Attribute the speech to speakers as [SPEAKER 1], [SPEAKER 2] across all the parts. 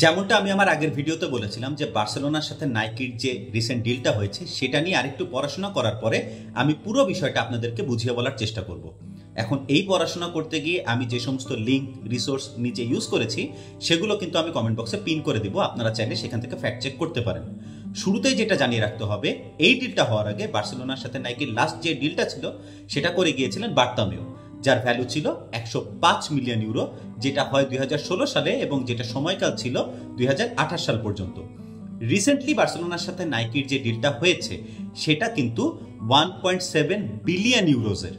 [SPEAKER 1] যেমনটা আমি আমার আগের ভিডিওতে বলেছিলাম যে বার্সেলোনার সাথে নাইকির যে রিসেন্ট ডিলটা হয়েছে সেটা নিয়ে আরেকটু পড়াশোনা করার পরে আমি পুরো বিষয়টা আপনাদেরকে বুঝিয়ে বলার চেষ্টা করব। এখন এই পড়াশোনা করতে গিয়ে আমি যে সমস্ত লিঙ্ক রিসোর্স নিজে ইউজ করেছি সেগুলো কিন্তু আমি কমেন্ট বক্সে পিন করে দিব, আপনারা চাইলে সেখান থেকে ফ্যাক্ট চেক করতে পারেন। শুরুতেই যেটা জানিয়ে রাখতে হবে, এই ডিলটা হওয়ার আগে বার্সেলোনার সাথে নাইকির লাস্ট যে ডিলটা ছিল সেটা করে গিয়েছিলেন বার্তামেও, যার ভ্যালু ছিল 105 মিলিয়ন ইউরো, যেটা হয় 2016 সালে এবং যেটা সময়কাল ছিল 2028 সাল পর্যন্ত। রিসেন্টলি বার্সেলোনার সাথে নাইকির যে ডিলটা হয়েছে সেটা কিন্তু 1.7 বিলিয়ন ইউরোজের।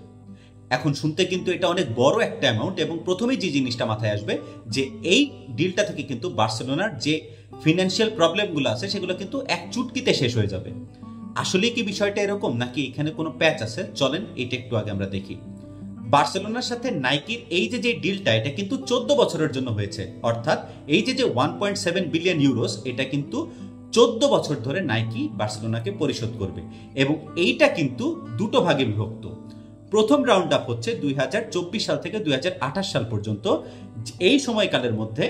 [SPEAKER 1] এখন শুনতে কিন্তু এটা অনেক বড় একটা অ্যামাউন্ট, এবং প্রথমেই যে জিনিসটা মাথায় আসবে যে এই ডিলটা থেকে কিন্তু বার্সেলোনার যে ফিনান্সিয়াল প্রবলেমগুলো আছে সেগুলো কিন্তু এক চুটকিতে শেষ হয়ে যাবে। আসলে কি বিষয়টা এরকম, নাকি এখানে কোনো প্যাচ আছে? চলেন এটা একটু আগে আমরা দেখি। বার্সেলোনার সাথে নাইকির এই যে ডিলটা, এটা কিন্তু 14 বছরের জন্য হয়েছে। অর্থাৎ এই যে 1.7 বিলিয়ন ইউরোস, এটা কিন্তু 14 বছর ধরে নাইকি বার্সেলোনাকে পরিশোধ করবে, এবং এইটা কিন্তু দুটো ভাগে বিভক্ত। প্রথম রাউন্ড আপ হচ্ছে 2024 সাল থেকে 2028 সাল পর্যন্ত। এই সময়কালের মধ্যে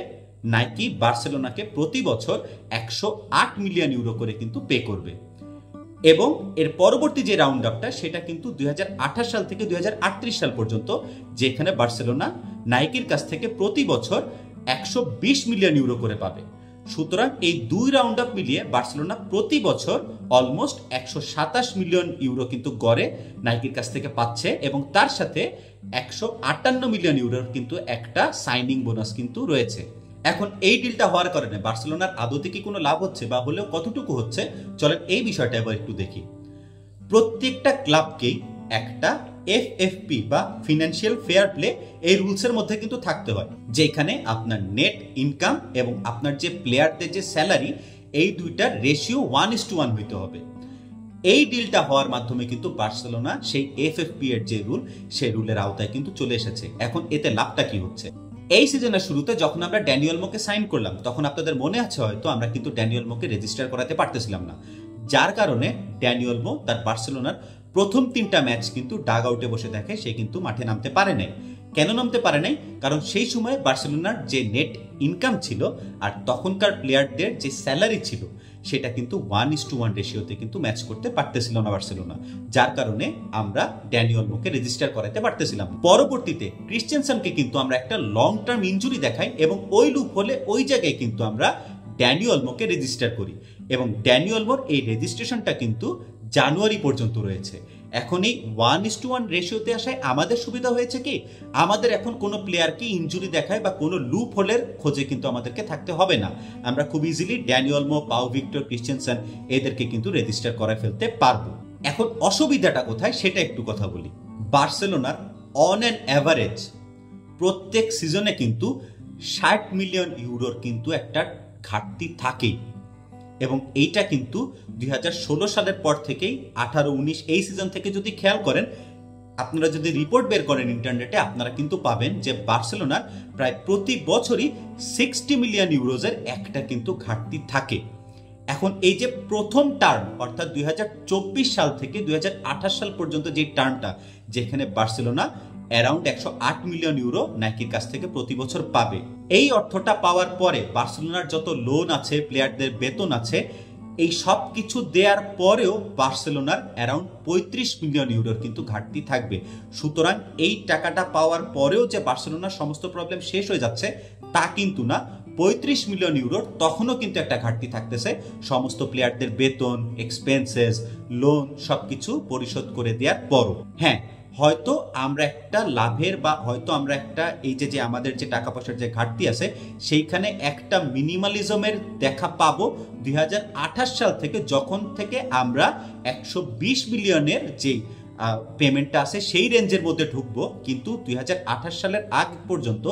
[SPEAKER 1] নাইকি বার্সেলোনাকে প্রতি বছর 108 মিলিয়ন ইউরো করে কিন্তু পে করবে, এবং এর পরবর্তী যে রাউন্ড আপটা সেটা কিন্তু 2028 সাল থেকে 2038 সাল পর্যন্ত, যেখানে বার্সেলোনা নাইকির কাছ থেকে প্রতি বছর 120 মিলিয়ন ইউরো করে পাবে। সুতরাং এই দুই রাউন্ড আপ মিলিয়ে বার্সেলোনা প্রতি বছর অলমোস্ট 127 মিলিয়ন ইউরো কিন্তু গড়ে নাইকির কাছ থেকে পাচ্ছে, এবং তার সাথে 158 মিলিয়ন ইউরোর কিন্তু একটা সাইনিং বোনাস কিন্তু রয়েছে। এখন এই ডিলটা হওয়ার কারণে বার্সেলোনার আদতে কি কোনো লাভ হচ্ছে, বা হলেও কতটুকু হচ্ছে, চলেন এই বিষয়টা এবার একটু দেখি। প্রত্যেকটা ক্লাবকেই একটা এফএফপি বা ফিনান্সিয়াল ফেয়ার প্লে এই রুলসের মধ্যে কিন্তু থাকতে হয়, যেখানে আপনার নেট ইনকাম এবং আপনার যে প্লেয়ারদের যে স্যালারি, এই দুইটার রেশিও 1:1 হইতে হবে। এই ডিলটা হওয়ার মাধ্যমে কিন্তু বার্সেলোনা সেই এফএফপি এর যে রুল, সেই রুলের আওতায় কিন্তু চলে এসেছে। এখন এতে লাভটা কি হচ্ছে? এই সিজনের শুরুতে যখন আমরা ড্যানি ওলমোকে সাইন করলাম, তখন আপনাদের মনে আছে হয়তো আমরা কিন্তু ড্যানি ওলমোকে রেজিস্টার করাতে পারতেছিলাম না, যার কারণে ড্যানি ওলমো তার বার্সেলোনার প্রথম 3টা ম্যাচ কিন্তু ডাগ আউটে বসে থাকে, সে কিন্তু মাঠে নামতে পারে নাই। কেন নামতে পারে নাই? কারণ সেই সময় বার্সেলোনার যে নেট ইনকাম ছিল আর তখনকার প্লেয়ারদের যে স্যালারি ছিল, সেটা কিন্তু 1:1 রেশিওতে কিন্তু ম্যাচ করতে পারতেছিল না বার্সেলোনা, যার কারণে আমরা ড্যানি ওলমোকে রেজিস্টার করাতে পারতেছিলাম। পরবর্তীতে ক্রিশ্চিয়ানসনকে কিন্তু আমরা একটা লং টার্ম ইনজুরি দেখাই, এবং ওই লুপ হলে ওই জায়গায় কিন্তু আমরা ড্যানি ওলমোকে রেজিস্টার করি, এবং ড্যানি ওলমোর এই রেজিস্ট্রেশনটা কিন্তু জানুয়ারি পর্যন্ত রয়েছে। এখন এই 1:1 রেশিওতে আসায় আমাদের সুবিধা হয়েছে কি, আমাদের এখন কোনো প্লেয়ারকে ইনজুরি দেখায় বা কোনো লুপ হোলের খোঁজে কিন্তু আমাদেরকে থাকতে হবে না। আমরা খুব ইজিলি ড্যানি ওলমো, পাও ভিক্টর, ক্রিশ্চিয়ানসন এদেরকে কিন্তু রেজিস্টার করে ফেলতে পারবো। এখন অসুবিধাটা কোথায় সেটা একটু কথা বলি। বার্সেলোনার অন অ্যান অ্যাভারেজ প্রত্যেক সিজনে কিন্তু 60 মিলিয়ন ইউরোর কিন্তু একটা ঘাটতি থাকেই, এবং এইটা কিন্তু 2016 সালের পর থেকেই 18-19 এই সিজন থেকে যদি খেয়াল করেন, আপনারা যদি রিপোর্ট বের করেন ইন্টারনেটে, আপনারা কিন্তু পাবেন যে বার্সেলোনার প্রায় প্রতি বছরই 60 মিলিয়ন ইউরোজের একটা কিন্তু ঘাটতি থাকে। এখন এই যে প্রথম টার্ম, অর্থাৎ 2024 সাল থেকে 2028 সাল পর্যন্ত যে টার্মটা, যেখানে বার্সেলোনা অ্যারাউন্ড 108 মিলিয়ন ইউরো নাইকির কাছ থেকে প্রতি বছর পাবে, এই অর্থটা পাওয়ার পরে বার্সেলোনার যত লোন আছে, প্লেয়ারদের বেতন আছে, এই সব কিছু দেওয়ার পরেও বার্সেলোনার অ্যারাউন্ড 35 মিলিয়ন ইউরোর কিন্তু ঘাটতি থাকবে। সুতরাং এই টাকাটা পাওয়ার পরেও যে বার্সেলোনার সমস্ত প্রবলেম শেষ হয়ে যাচ্ছে তা কিন্তু না। 35 মিলিয়ন ইউরোর তখনও কিন্তু একটা ঘাটতি থাকতেছে, সমস্ত প্লেয়ারদের বেতন, এক্সপেন্সেস, লোন সবকিছু পরিশোধ করে দেওয়ার পরও। হ্যাঁ, হয়তো আমরা একটা লাভের, বা হয়তো আমরা একটা এই যে আমাদের যে টাকা পয়সার যে ঘাটতি আছে সেইখানে একটা মিনিমালিজমের দেখা পাবো 2028 সাল থেকে, যখন থেকে আমরা 120 মিলিয়নের যে পেমেন্টটা আছে সেই রেঞ্জের মধ্যে ঢুকবো। কিন্তু 2028 সালের আগ পর্যন্ত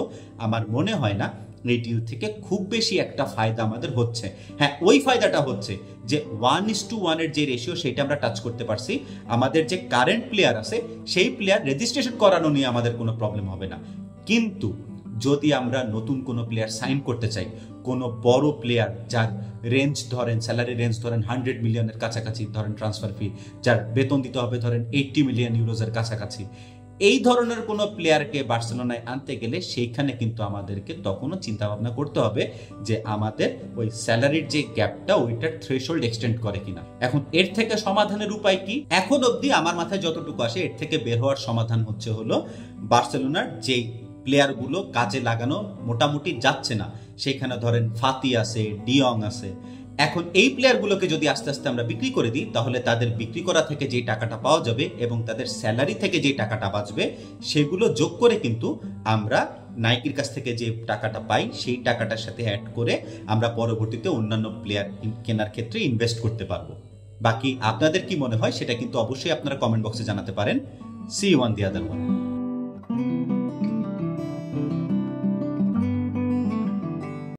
[SPEAKER 1] আমার মনে হয় না এই ডিল থেকে খুব বেশি একটা ফায়দা আমাদের হচ্ছে। হ্যাঁ, ওই ফায়দাটা হচ্ছে যে 1:1 এর যে রেশিও সেটা আমরা টাচ করতে পারছি। আমাদের যে কারেন্ট প্লেয়ার আছে সেই প্লেয়ার রেজিস্ট্রেশন করানো নিয়ে আমাদের কোনো প্রবলেম হবে না। কিন্তু যদি আমরা নতুন কোনো প্লেয়ার সাইন করতে চাই, কোনো বড় প্লেয়ার যার রেঞ্জ ধরেন, স্যালারি রেঞ্জ ধরেন 100 মিলিয়নের কাছাকাছি ধরেন ট্রান্সফার ফি, যার বেতন দিতে হবে ধরেন 80 মিলিয়ন ইউরোজের কাছাকাছি, এই ধরনের কোনো প্লেয়ারকে বার্সেলোনায় আনতে গেলে সেইখানে কিন্তু আমাদেরকে তখনও চিন্তা ভাবনা করতে হবে যে আমাদের ওই স্যালারির যে গ্যাপটা ওইটার থ্রেশহোল্ড এক্সটেন্ড করে কিনা। এখন এর থেকে সমাধানের উপায় কি? এখন অবধি আমার মাথায় যতটুকু আসে এর থেকে বের হওয়ার সমাধান হলো বার্সেলোনার যেই প্লেয়ারগুলো কাজে লাগানো মোটামুটি যাচ্ছে না, সেখানে ধরেন ফাতি আছে, ডিয়ং আছে, এখন এই প্লেয়ারগুলোকে যদি আস্তে আস্তে আমরা বিক্রি করে দিই তাহলে তাদের বিক্রি করা থেকে যে টাকাটা পাওয়া যাবে এবং তাদের স্যালারি থেকে যে টাকাটা বাঁচবে সেগুলো যোগ করে কিন্তু আমরা নাইকির কাছ থেকে যে টাকাটা পাই সেই টাকাটার সাথে অ্যাড করে আমরা পরবর্তীতে অন্যান্য প্লেয়ার কেনার ক্ষেত্রে ইনভেস্ট করতে পারবো। বাকি আপনাদের কি মনে হয় সেটা কিন্তু অবশ্যই আপনারা কমেন্ট বক্সে জানাতে পারেন। See you on the other one.